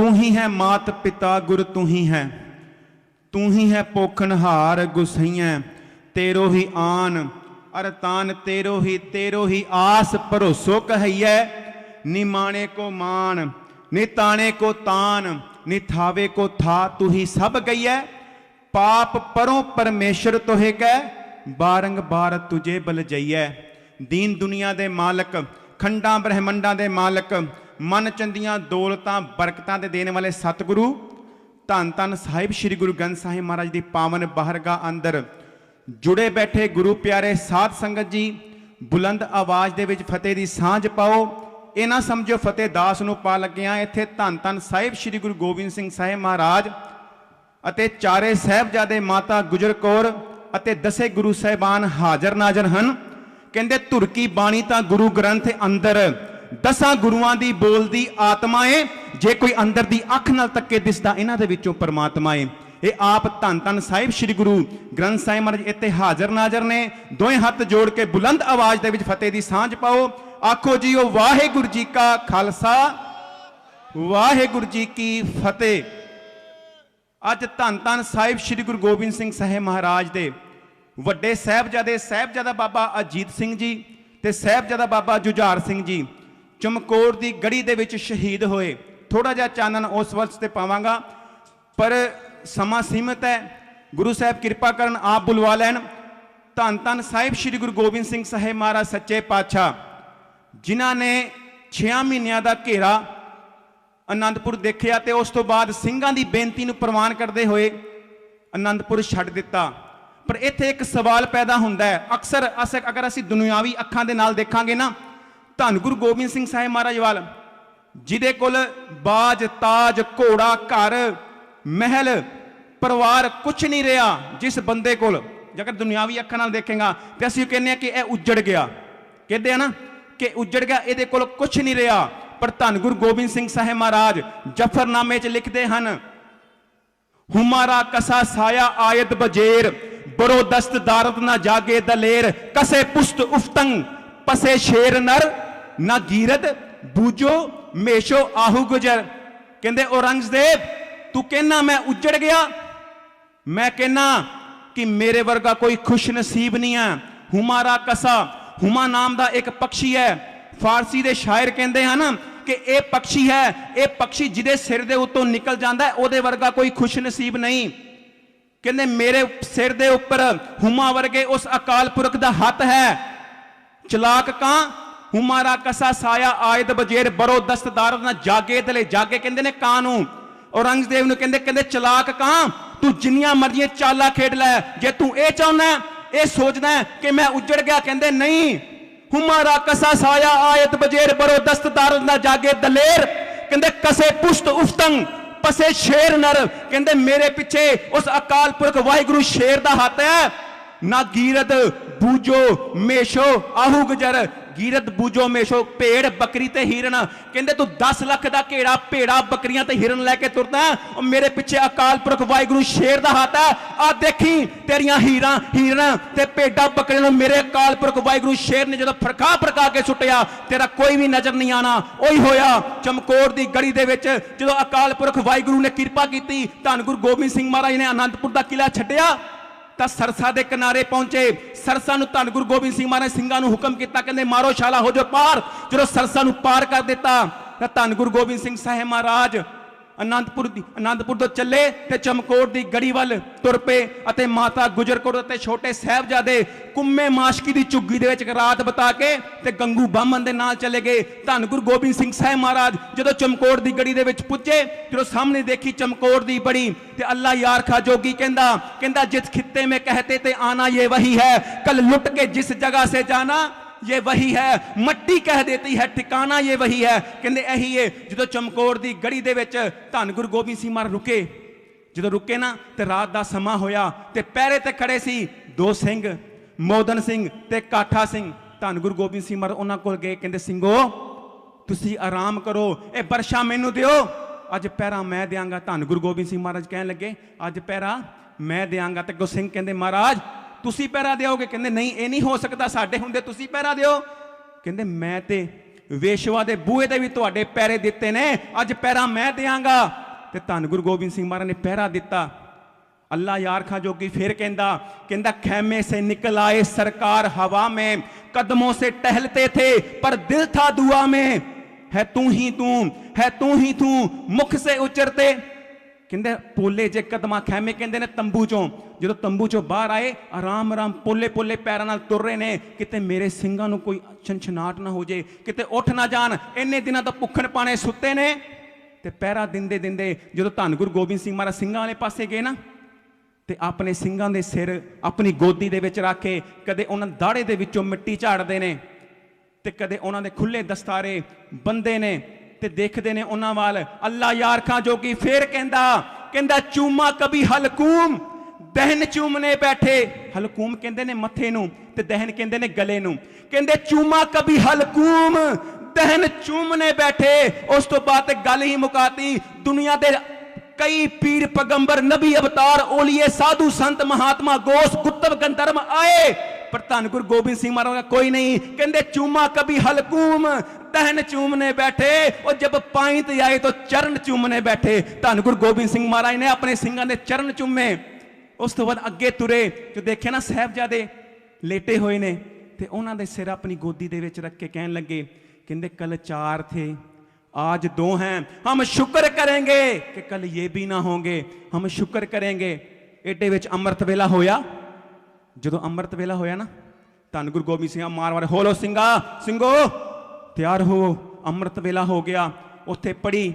तू ही है मात पिता गुर तू ही है पोखनहार गुसैया, तेरो ही आन अर तान तेरो ही आस भरोसो कहैया। नी माणे को मान नी ताने को तान, नी थावे को था तू ही सब गईया। पाप परों परमेश्वर तोहे कह, बारंबार तुझे बल जइया। दीन दुनिया दे मालक खंडा ब्रह्मंडा दे मालक, मन चंदियां दौलतां बरकतां दे देने वाले सतगुरु धन धन साहिब श्री गुरु ग्रंथ साहिब महाराज की पावन बाहरगाह अंदर जुड़े बैठे गुरु प्यारे साध संगत जी, बुलंद आवाज दे विच फतेह दी सांझ पाओ। ये ना समझो फतेह दास नूं पा लग्या, इत्थे धन धन साहिब श्री गुरु गोबिंद सिंह साहिब महाराज अते चारे साहिबजादे माता गुजर कौर अते दसे गुरु साहिबान हाजर नाजर हन। कहंदे धुर की बाणी तां गुरु ग्रंथ अंदर दसां गुरुआं दी बोलदी आत्मा है, जे कोई अंदर दी अख नाल तक्के दिसदा इन्हां दे विचों परमात्मा है। ये आप धन धन साहिब श्री गुरु ग्रंथ साहिब महाराज इत्थे हाजर नाजर ने। दोएं हत्थ जोड़ के बुलंद आवाज दे विच फतेह दी सांझ पाओ। आखो जी ओ वाहिगुरू जी का खालसा वाहिगुरू जी की फतेह। अज धन धन साहिब श्री गुरु गोबिंद सिंह साहिब महाराज दे वड्डे साहिबजादे साहिबजादा बाबा अजीत सिंह जी ते साहिबजादा बाबा जुझार सिंह जी चमकौर दी गढ़ी दे विच शहीद होए। थोड़ा जिहा चानन उस वर्ष ते पावांगा, पर समा सीमित है। गुरु साहब कृपा करन आप बुलवा लैन। धन धन साहिब श्री गुरु गोबिंद सिंह साहिब महाराज सच्चे पातशाह, जिन्हां ने 6 महीनों का घेरा आनंदपुर देखिया ते उस तो बाद सिंघां दी बेनती नूं प्रवान करते हुए आनंदपुर छड्ड दिता। पर इत्थे एक सवाल पैदा हुंदा है, अक्सर अगर असीं दुनियावी अखां दे नाल देखांगे ना, धन गुरु गोबिंद सिंह साहिब महाराज वाल जिहदे कोल बाज ताज घोड़ा घर महल परिवार कुछ नहीं रहा, जिस बंदे कोल अगर दुनियावी अखां नाल देखेगा तो असीं कहने कि यह उजड़ गया, कहते हैं ना कि उजड़ गया, ये कोल कुछ नहीं रहा। पर धन गुरु गोबिंद सिंह साहिब महाराज जफरनामे च लिखते हैं, हुमारा कसा साया आयत बजेर, बरो दस्त दारद ना जागे दलेर, कसे पुष्ट उफ्तंग पसे शेर नर, ना गीरद बूझो मेशो आहू गुजर। कहते औरंगजेब तू कहना मैं उजड़ गया, मैं कहना कि मेरे वर्गा कोई खुश नसीब नहीं है। हुमारा कसा, हुमा नाम का एक पक्षी है, फारसी के शायर कहते हैं ना कि यह पक्षी है, यह पक्षी जिदे सिर दे उत्तों निकल जाता है उहदे वर्गा कोई खुश नसीब नहीं। कहते मेरे सिर दे उपर हुमा वर्गे उस अकाल पुरख का हथ है। चलाक कां हुमारा कसा साया आयद बजेर, बरो दस्त दारद ना जागे दले, जागे कहते ने कां नूं। औरंगजेब नूं कहते चलाक कां तू जिन्नियां मर्जियां चाला खेड लै, जे तू ये चाहना ये सोचना है कि मैं उजड़ गया, कहते नहीं। हुमारा कसा साया आयत बजेर, बरो दस्त दारद ना जागे दलेर, कहते कसे पुष्ट उफ्तंग पसे शेर नर, कहते मेरे पिछे उस अकाल पुरख वाहिगुरु शेर दा हाथ है। ना गीरत बूझो मेशो आहू गुजर, गीरत बूझो मेशो भेड़ बकरी ते हिरन, कहते तू 10 लाख का घेड़ा भेड़ा बकरियां ते हिरन लैके तुरदा है, और मेरे पिछे अकाल पुरख वाहिगुरु शेर दा हाथ है। आ देखी तेरियां हिरन ते भेड़ा बकरियां मेरे अकाल पुरख वाहिगुरु शेर ने जो फड़का के सुटिया, तेरा कोई भी नजर नहीं आना। ओही होया चमकौर दी गढ़ी दे विच जो अकाल पुरख वाहिगुरु ने कृपा की, धन गुरु गोबिंद सिंह महाराज ने आनंदपुर का किला छड्डिया तो सरसा के किनारे पहुंचे। सरसा नूं धन गुरु गोबिंद सिंह महाराज सिंघां नूं हुक्म किया, कहते मारो शाला हो जो पार। जो सरसा नूं पार कर दिता तो धन गुरु गोबिंद सिंह साहिब महाराज आनंदपुर तो चले ते चमकौर दी गढ़ी वल तुर पे, अते माता गुजर कौर ते छोटे साहिबजादे कुम्मे माशकी दी झुग्गी दे विच रात बिता के ते गंगू बामन दे नाल चले गए। धन गुरु गोबिंद सिंह साहिब महाराज जदों चमकौर दी गढ़ी दे विच पुजे, जो सामने देखी चमकौर दी बड़ी ते अल्लाह यार खा जोगी कहंदा जिस खित्ते में कहते थे आना ये वही है, कल लुट के जिस जगह से जाना ये वही है, मट्टी कह देती है ठिकाना ये वही है। कहते यही है जो चमकौर दी गढ़ी दे विच धन गुरु गोबिंद सिंह महाराज रुके। जो रुके ना तो रात का समा होया ते पैरे ते खड़े सी 2 सिंह, मोदन सिंह ते काठा सिंह। धन गुरु गोबिंद सिंह महाराज उन्हां कोल गए, कहंदे सिंघो तुसी आराम करो, ए बरशा मैनू दिओ, अज पैरा मैं देंगा। धन गुरु गोबिंद सिंह महाराज कहन लगे अज पैरा मैं देंगा। ते गुरसिंह कहंदे महाराज तुसी पैरा दोगे? कहंदे नहीं ये नहीं हो सकता, साडे हुंदे तुसी पैरा दिओ। कहंदे मैं ते ਵੇਸ਼ਵਾ ਦੇ ਬੂਹੇ ਤੇ ਵੀ ਤੁਹਾਡੇ ਪੈਰੇ ਦਿੱਤੇ ਨੇ, ਅੱਜ ਪੈਰਾ मैं देंगा। ਤੇ ਧੰਨ ਗੁਰੂ ਗੋਬਿੰਦ ਸਿੰਘ ਮਹਾਰਾਜ ਨੇ ਪਹਿਰਾ ਦਿੱਤਾ। अल्लाह यार खा जोगी फिर कहता खैमे से निकल आए सरकार हवा में, कदमों से टहलते थे पर दिल था दुआ में, है तू ही तू, है तू ही तू, मुख से उचरते। कहते पोले जे कदमा खैमे कहते ने तंबू चों, जो तंबू चों बाहर आए आराम आराम पोले पोले पैरों नाल तुर रहे ने, किते मेरे सिंगां नूं कोई छनछनाट ना हो जाए, किते उठ ना जान, इन्ने दिनां तो भुखण पाने सुते ने। ते पैरा दिंदे दिंदे जो धन गुरु गोबिंद सिंह महाराज सिंगां वाले पासे गए ना, ते अपने सिंगां दे सिर अपनी गोदी दे विच रख के कदे उन्हां दाड़े दे विचों मिट्टी झाड़दे ने, ते कदे उन्हां दे खुले दस्तारे बंदे ने, ते देखदे ने उन्हां वाल। अल्लाह यार खां जोगी फिर कहंदा चूमा कभी हलकूम, दहन चूमने बैठे। हलकूम कहंदे ने मथे नूं ते दहन कहंदे ने गले नूं। कहंदे चूमा कभी हलकूम, दहन चूमने बैठे। उस तो बाद गल ही मुकाती। दुनिया दे कई पीर पैगंबर नबी अवतार ओलिए साधु संत महात्मा गोस कुतुब गंधर्व आए, पर धन गुरु गोबिंद सिंह महाराज का कोई नहीं। कहते चूमा कभी हलकूम, दहन चूमने बैठे, और जब पाइंत आए तो चरण चूमने बैठे। धन गुरु गोबिंद सिंह महाराज ने अपने सिंगां दे चरण चूमे। उस तो बाद अगे तुरे, जो देखे ना साहिबजादे लेटे हुए ने, ते उन्हां दे सिर अपनी गोदी दे विच रख के कहन लगे, कहते कल 4 थे आज 2 हैं, हम शुक्र करेंगे कि कल ये भी ना होंगे, हम शुक्र करेंगे। एडे विच अमृत वेला होया। जो अमृत वेला होया ना, धन गुरु गोबिंद सिंह मार मारे होलो सिंगा सिंगो तैयार हो, अमृत वेला हो गया। उत्थे पढ़ी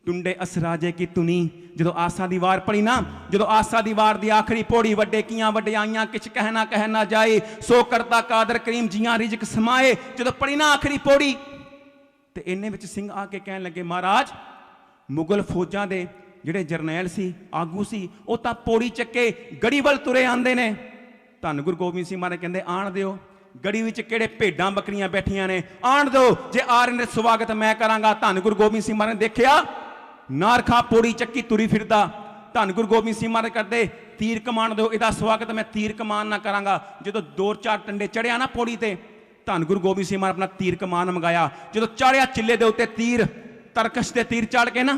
टुंडे असराजे की तुनी, जो आसा दी वार पढ़ी ना, जो आसा दी वार दी आखिरी पौड़ी, वड्डे कियां वड्डियाइयां किछ कहना कहना जाए, सो करता कादर करीम जियां रिजक समाए। जो पढ़ी ना आखिरी पौड़ी, ते इन्ने विच सिंह आके कहन लगे, महाराज मुगल फौजां दे जिहड़े जरनैल सी आगू सी, वो तां पौड़ी चक्के गड़ी वल तुरे आंदे ने। धन गुरु गोबिंद सिंह महाराज कहंदे आण दिओ, गड़ी विच किहड़े भेडां बकरियां बैठियां ने, आण दो, जे आ रहे ने स्वागत मैं करांगा। धन गुरु गोबिंद सिंह महाराज ने देखिया नारखा पौड़ी चक्की तुरी फिरदा। धन गुरु गोबिंद सिंह महाराज करदे तीर कमान दो, इहदा स्वागत मैं तीर कमान ना करांगा। जो 2-4 टंडे चढ़िया ना पौड़ी ते, धन गुरु गोबिंद सिंह महाराज अपना तीर कमान मंगाया। जो चाढ़िया चिल्ले दे उत्ते तीर, तरकश दे तीर चढ़ के ना,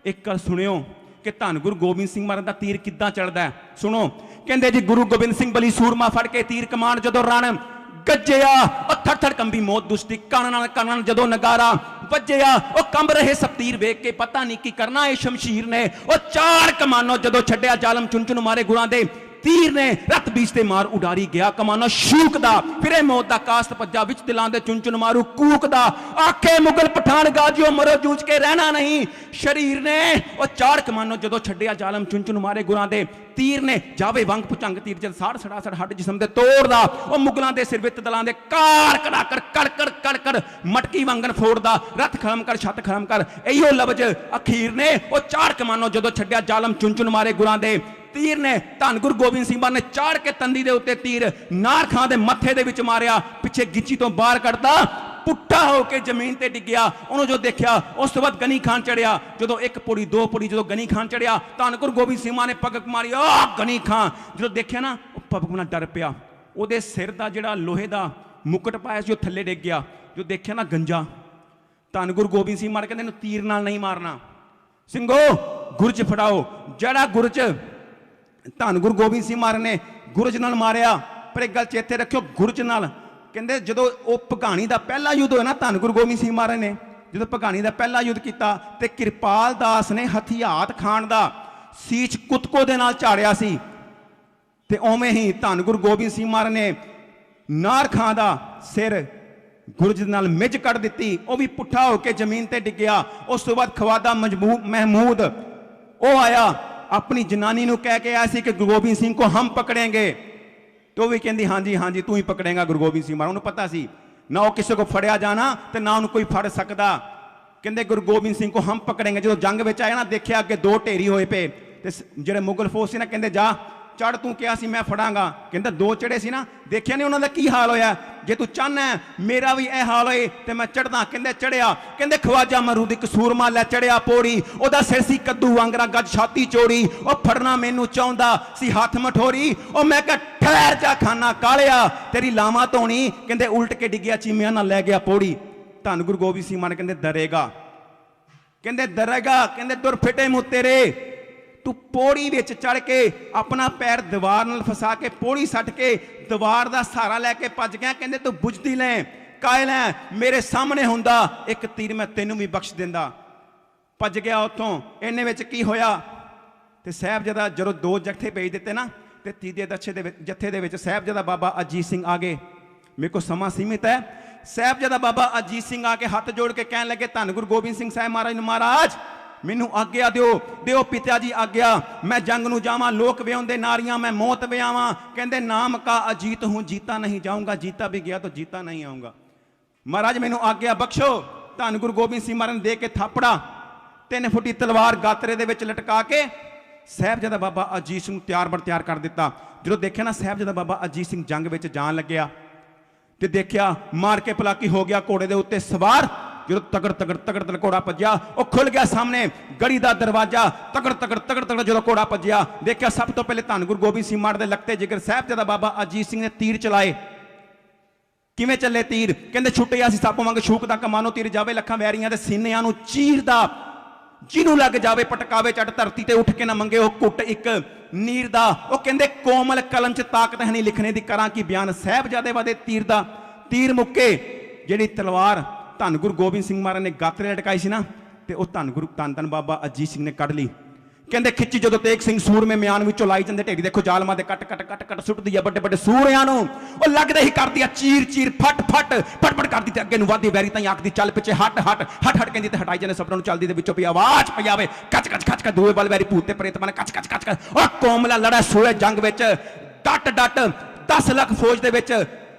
एक गल सुनियो कि धन गुरु गोबिंद सिंह महाराज दा तीर किद्दां चढ़दा है। सुनो, कहंदे जी गुरु गोबिंद सिंह बली सूरमा फड़ के तीर कमान जदों रण गज्जिया, और थड़ थड़ कंबी मौत दुष्टी कण जदों नगारा वज्जिया, और कंब रहे सब तीर वेख के पता नहीं की करना है शमशीर ने। और 4 कमानों जदों छड्डिया जालम चुन चुन मारे गुरां दे तीर ने, रत बीजते मार उडारी गया कमाना शूकदा, फिरे मौत दा कास्त पज्जा विच दिलां दे चुन चुन मारू कूकदा। आखे मुगल पठान गाजियो मरो जूझ के रहना नहीं शरीर ने। और 4 कमानों जदों छड्डिया जालम चुन चुन मारे गुरां दे तीर ने, जावे वंग पुचंग तीर जद साड़ सड़ासड़ हड्ड जिसम दे तोड़दा। और मुगलां दे सिर विच दलां दे कार कड़ाकर कड़कड़ कड़कड़ मटकी वंगन फोड़दा। रथ खड़म कर छत खड़म कर, इहो लफ्ज अखीर ने। और 4 कमानों जदों छड्डिया जालम चुन चुन मारे गुरां दे तीर ने, धन गुरु गोबिंद सिंह ने चाड़ के तंदी दे उत्ते तीर नार खां दे मथे दे विच मारिया, पिछे गिच्ची तो बाहर कढ़ता, पुट्ठा होके जमीन ते डिग्या। उन्होंने जो देखा उस तो बाद गनी खान चढ़िया। जो 1 पुड़ी 2 पुड़ी जो गनी खान चढ़िया, धन गुरु गोबिंद सिंह ने पगक मारी, गनी खान जो देखा ना, पगक ना डर पिया। ਉਹਦੇ सिर का ਜਿਹੜਾ लोहे का मुकुट पाया ਸੀ ਉਹ ਥੱਲੇ ਡਿੱਗ ਗਿਆ। जो देखा ना गंजा, धन गुरु गोबिंद सिंह महाराज कहते तीर नाल नहीं मारना, ਸਿੰਘੋ गुरज फड़ाओ। जड़ा गुरज धन गुरु गोबिंद सिंह महाराज ने गुरज नाल मारिया। पर एक गल चेते रखियो, गुरज नाल कहते जो भगानी का पहला युद्ध होया ना, धन गुरु गोबिंद सिंह महाराज ने जो भगानी का पहला युद्ध किया, तो किरपाल दास ने हथियात खान का सीच कुतको दे नाल झाड़िया सी। ते उवें ही धन गुरु गोबिंद सिंह महाराज ने नार खां दा सिर गुरज नाल मिज कड़ दिती, वह भी पुट्ठा होकर जमीन ते डिग्या। उस तो बाद ख्वाजा महमूद वो आया, अपनी जनानी नूं कह के आया सी कि गुरु गोबिंद सिंह को हम पकड़ेंगे। तो भी कहती हाँ जी हाँ जी तू ही पकड़ेगा गुरु गोबिंद सिंह महाराज। उन्हें पता सी ना वो किसी को फड़िया जाना तो ना उन्हें कोई फड़ सकता। कहते गुरु गोबिंद सिंह को हम पकड़ेंगे। जो जंग में आया ना, देखा अगे 2 ढेरी होए पे, जो मुगल फौज से ना कहते जा चढ़, तू क्या सी मैं फड़ांगा। कहते 2 चढ़े सी ना, देखिया नहीं उन्होंने की हाल होया। जे तू चाहना है मेरा भी यह हाल होए तो मैं चढ़दा। कहते चढ़िया, कहते ख्वाजा मरूदी कसूरमा लै चढ़िया पौड़ी, ओदा सिर सी कद्दू वांगरा गज छाती चोड़ी, और फड़ना मैनू चाहुंदा सी हाथ मठोरी। और मैं कहा ठहर जा खाना कालिया तेरी लावा धोनी। कहते उल्ट के डिग्या चीमिया ना लै गया पौड़ी। धन गुरु गोबिंद सिंह महाराज कहते डरेगा, कहते डरेगा, कहते तुर फिटे मुँह तेरे, तू पौड़ी विच चढ़ के अपना पैर दीवार नाल फसा के पौड़ी सट के दीवार का सहारा लैके भज गया, कहते तू बुझदी ले कायल है, मेरे सामने हुंदा एक तीर मैं तेनों भी बख्श दिंदा। भज गया उतों। इन्ने विच की होया ते साहिबजादा जदों दो जत्थे भेज दिते ना ते तीजे जत्थे दे विच साहिबजादा बाबा अजीत सिंह आ गए। मेरे को समा सीमित है। साहिबजादा बाबा अजीत सिंह आके हाथ जोड़ के कहने लगे धन गुरु गोबिंद सिंह साहिब महाराज, महाराज मैनू आग्या दिओ, दिओ पिता जी आग्या, मैं जंग नूं जावां, लोक व्याहुंदे नारियां, मैं मौत व्यावां। कहंदे नाम का अजीत हूं, जीता नहीं जाऊंगा, जीता भी गया तो जीता नहीं आऊंगा। महाराज मैनू आग्या बख्शो। धन गुरु गोबिंद सिंह महाराज ने दे के थापड़ा, 3 फुटी तलवार गातरे दे विच लटका के साहिबजादा बाबा अजीत सिंह तैयार बर तैयार कर दिता। जो देखिया ना साहिबजादा बाबा अजीत सिंह जंग विच जान लग्या ते देखिया मार के पलाकी हो गया घोड़े दे उत्ते सवार। जो तगड़ तगड़ तगड़ तगड़ घोड़ा भज्या, वो खुल गया सामने गड़ी का दरवाजा। तगड़ तगड़ तगड़ तगड़ जो घोड़ा भज्या, देखिया सब तो पहले धन गुरु गोबिंद सिंह महाराज दे लखते जिगर साहिबजादा बाबा अजीत सिंह ने तीर चलाए। किवें चले तीर? कहंदे छुट्टिया सी सप वांग छूक दा कमानो तीर जावे लखां वैरियां दे सीनियां नूं चीरदा, जिन्हों लग जावे पटकावे चढ़ धरती ते उठ के ना मंगे वो कुट एक नीर दा। वो कहंदे कोमल कलम च ताकत है नहीं लिखने दी करां की बयान। साहिबजादे वादे तीर दा तीर मुक्के, जिहड़ी तलवार धन गुरु गोबिंद सिंह महाराज ने गातरे लटकाई सी ना ते वो धन गुरु धन धन बाबा अजीत सिंह ने कढ़ ली। कहंदे खिच्ची जो तेग सिंह सूर में म्यान विचों लाई जांदे, ढेरी देखो जालमां दे कट कट कट कट सुटदी आ बड़े बड़े सूरियां नूं। ओ लगदे ही करदी आ चीर चीर फट फट फट फट करदी ते अगे नूं वादी वैरी ताईं आखदी चल पिछे हट हट हट हट कहंदी ते हटाई जाने सबनां नूं चलदी दे विचों पई आवाज पई आवे कच कच कच कच दूए बल वैरी भूत ते प्रेत बने कच कच कच कच। ओ कोमला लड़ा सोए जंग विच डट डट 10 लाख फौज दे विच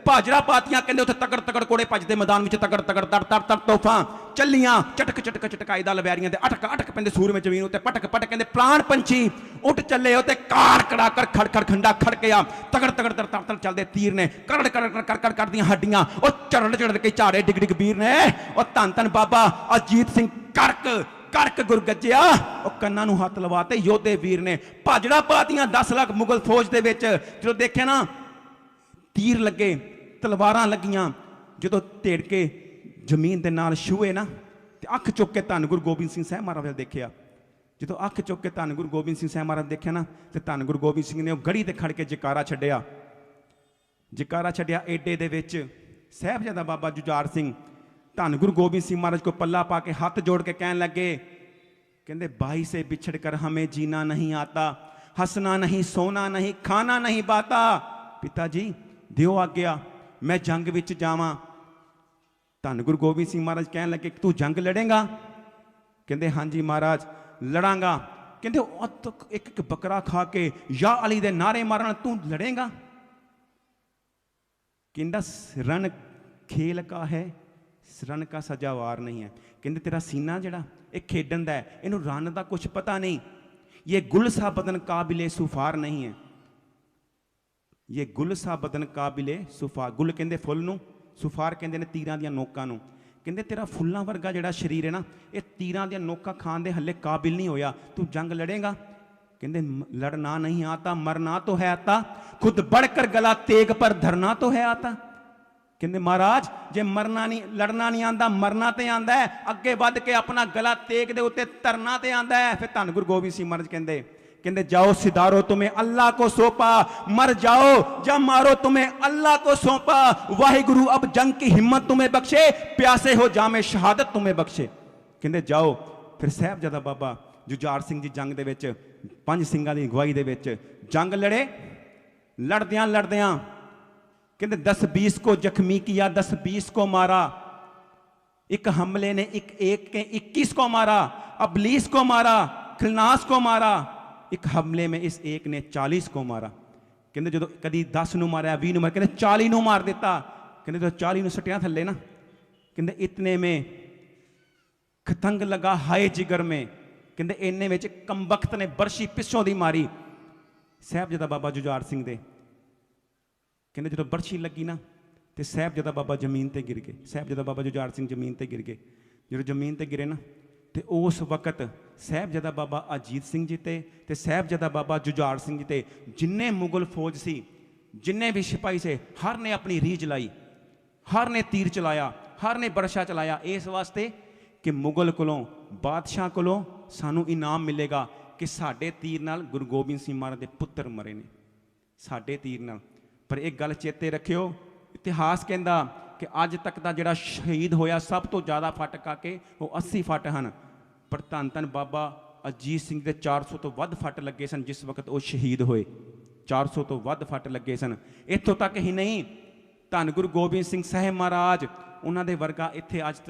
भाजरा पातियां। कहंदे उत्थे तगड़ तगड़ कोड़े भजदे मैदान विच तगड़ तगड़ तड़ तड़ तड़ तोफां चलियां चटक चटक चटकाई दल वैरियां ते अटक अटक पैंदे सूर में जमीन उत्ते पटक पटक। कहंदे प्राण पंछी उठ चले उत्ते कार कड़ा कर खड़ खड़ खंडा खड़किया तगड़ तगड़ तड़ तड़ तड़ चलदे तीर ने कड़ कड़ कड़ कड़ कर दियां हड्डियां। ओ चढ़ चढ़ के झाड़े डिग डिग वीर ने। ओ धन धन बाबा अजीत सिंह करक करक गुर गज्जिया। ओ कन्नां नूं हत्थ लवाते योधे वीर ने भाजड़ा पातियां 10 लाख मुगल फौज दे विच। जो देखिया ना तीर लगे तलवारां लगियां, जो ढेड़ के जमीन के नाल छूए ना ते अख चुक के धन गुरु गोबिंद सिंह साहिब महाराज देखिया। जो अख चुक के धन गुरु गोबिंद सिंह साहिब महाराज देखिया ना तो धन गुरु गोबिंद सिंह ने गढ़ी ते खड़ के जकारा छड्डिया। जकारा छड्डिया एडे दे विच साहिबजादा बाबा जुझार सिंह धन गुरु गोबिंद सिंह महाराज को पल्ला पा के हाथ जोड़ के कहने लगे, कहंदे भाई से बिछड़ कर हमें जीना नहीं आता, हंसना नहीं सोना नहीं खाना नहीं बाता। पिताजी दियो आज्ञा मैं जंग विच जावां। धन गुरु गोबिंद सिंह महाराज कहने लगे तू जंग लड़ेगा? कहंदे हाँ जी महाराज लड़ांगा। कहंदे एक एक बकरा खा के या अली दे नारे मारन तू लड़ेगा? कहंदा रण खेल का है, रण का सजावार नहीं है। कहंदे तेरा सीना जड़ा एक खेडन दा है, इनू रण दा कुछ पता नहीं, ये गुल सा बदन काबिले सुफार नहीं है, ये गुल सा बदन काबिले सुफार। गुल कहंदे फुल नूं, सुफार कहंदे ने तीरां दियां नोकां नूं। कहंदे तेरा फुल्लां वर्गा जिहड़ा शरीर है ना ये तीरां दियां नोकां खाण दे हले काबिल नहीं होया, तू जंग लड़ेगा? कहंदे लड़ना नहीं आता मरना तो है आता, खुद बढ़कर गला तेग पर धरना तो है आता। कहंदे महाराज जे मरना नहीं लड़ना नहीं आंदा मरना ते आंदा है, अगे वध के अपना गला तेग दे उत्ते धरना ते आंदा है। फिर धन गुरु गोबिंद सिंह महाराज कहंदे कहंदे जाओ सिधारो तुम्हें अल्लाह को सौंपा, मर जाओ जब मारो तुम्हें अल्लाह को सौंपा, वाहिगुरु अब जंग की हिम्मत तुम्हें बख्शे, प्यासे हो जामे शहादत तुम्हें बख्शे। कहंदे जाओ। फिर साहिबजादा बाबा जुझार सिंह जी जंग दे विच 5 सिंगां दी अगवाई दे विच जंग लड़े। लड़दियां लड़दियां कहंदे 10-20 को जख्मी किया, 10-20 को मारा। एक हमले ने एक के 21 को मारा, अबलीस को मारा, खिलनास को मारा। एक हमले में इस एक ने 40 को मारा। कहंदे जो कदी 10 नूं मारिया 20 नूं मारिया, कहंदे 40 नूं मार दिता। कहंदे जो 40 नूं सटिया थल्ले ना, कहंदे इतने में खतंग लगा हाय जिगर में। कहंदे इन्ने में कमबख्त ने बरशी पिछों दी मारी साहिबजादा बाबा जुझार सिंह दे। कहंदे जो बरशी लगी ना तो साहिबजादा बाबा जमीन ते गिर गए, साहिबजादा बाबा जुझार सिंह जमीन ते गिर गए। जो जमीन ते गिरे ना तो उस वक्त साहिबजादा बाबा अजीत सिंह जी ते साहिबजादा बाबा जुझार सिंह जी ते जिन्ने मुगल फौज सी, जिन्ने भी सिपाही से, हर ने अपनी रीझ लाई, हर ने तीर चलाया, हर ने बरछा चलाया इस वास्ते कि मुगल कोलों बादशाह कोलों सानू इनाम मिलेगा कि साडे तीर नाल गुरु गोबिंद सिंह महाराज के पुत्र मरे ने, साडे तीर नाल। पर एक गल चेते रखियो, इतिहास कहता कि अज तक का जिहड़ा शहीद होया सब तो ज़्यादा फट काके वो 80 फट हैं, पर धन धन बाबा अजीत सिंह के 400 तो वध फट लगे सन जिस वक्त वो शहीद होए, 400 तो वध फट लगे सन। इत्थों तक ही नहीं, धन गुरु गोबिंद सिंह साहिब महाराज उन्होंने वर्गा इत्थे अज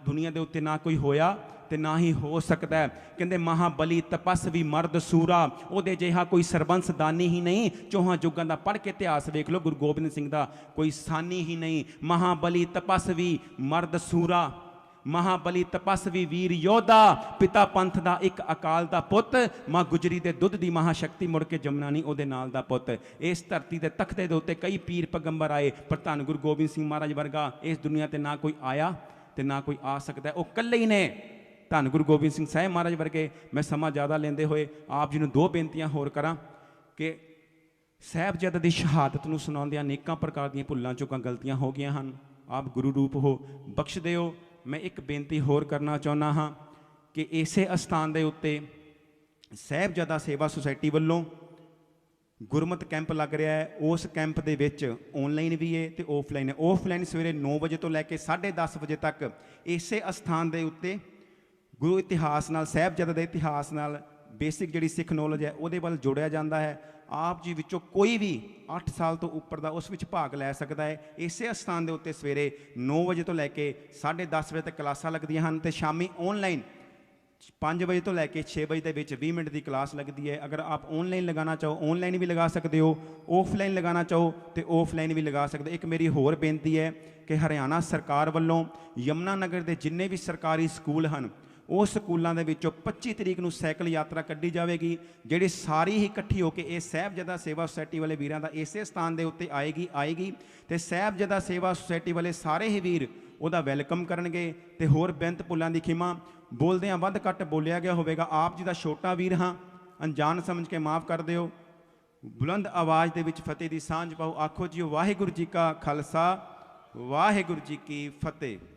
दुनिया के उत्ते ना कोई होया ते ना ही हो सकता है। कहते महाबली तपस्वी मर्द सूरा, उहदे जिहा कोई सरबंस दानी ही नहीं। चौहां जुगां दा पढ़ के इतिहास देख लो, गुरु गोबिंद सिंह दा कोई सानी ही नहीं। महाबली तपस्वी मर्द सूरा, महाबली तपस्वी वीर योधा, पिता पंथ दा एक अकाल दा पुत, मां गुजरी दे दुध दी महाशक्ति मुड़ के जमुना नहीं उहदे नाल दा पुत। इस धरती दे तख्ते दे उत्ते कई पीर पैगंबर आए, पर धन गुरु गोबिंद सिंह महाराज वर्गा इस दुनिया ते ना कोई आया ते ना कोई आ सकता है। वो कल्ले ही ने धन गुरु गोबिंद सिंह साहिब महाराज वर्गे। मैं समा ज़्यादा लेंदे होए आप जी नूं दो बेनतियां होर करां कि साहिबजादा दी शहादत नूं सुणाउंदियां अनेकां प्रकार दीयां भुल्लां चुकां गलतियां हो गईयां हन। आप गुरु रूप हो, बख्श दिओ। मैं एक बेनती होर करना चाहुंदा हाँ कि इसे अस्थान दे उत्ते साहिबजादा सेवा सोसाइटी वालों गुरमत कैंप लग रहा है। उस कैंप दे विच ऑनलाइन भी है तो ऑफलाइन है। ऑफलाइन सवेरे 9 बजे तो लैके 10:30 बजे तक इसे अस्थान दे उत्ते गुरु इतिहास नाल साहिबजादा दे इतिहास नाल बेसिक जिहड़ी सिख नॉलेज है उहदे वल जोड़िया जाता है। आप जी विचों कोई भी 8 साल तो उपर का उस विच भाग लै सकता है। इसे अस्थान के उत्ते सवेरे 9 बजे तो लैके 10:30 बजे तक क्लासां लगदियां हन ते शामी ऑनलाइन 5 बजे तो लैके 6 बजे के बीच 20 मिनट की क्लास लगती है। अगर आप ऑनलाइन लगाना चाहो ऑनलाइन भी लगा सकते हो, ऑफलाइन लगाना चाहो तो ऑफलाइन भी लगा सकते। एक मेरी होर बेनती है कि हरियाणा सरकार वालों यमुनानगर के जिन्ने भी सरकारी स्कूल हैं उस स्कूलों के विचों 25 तरीक को साइकिल यात्रा कढ़ी जाएगी, जिहड़ी सारी ही इकट्ठी होकर ये साहिबजादा सेवा सोसाइटी वाले वीरां दा इसे स्थान के उत्ते आएगी तो साहिबजादा सेवा सोसाइटी वाले सारे ही वीर उहदा वैलकम करनगे। ते होर बेनत भुल्लां दी खिमा, बोलदियां वध घट बोलिया गया होवेगा। आप जी दा छोटा वीर हाँ, अनजान समझ के माफ़ कर दिओ। बुलंद आवाज़ दे विच फतेह दी सांझ पाओ। आखो जी वाहिगुरू जी का खालसा वाहिगुरू जी की फतेह।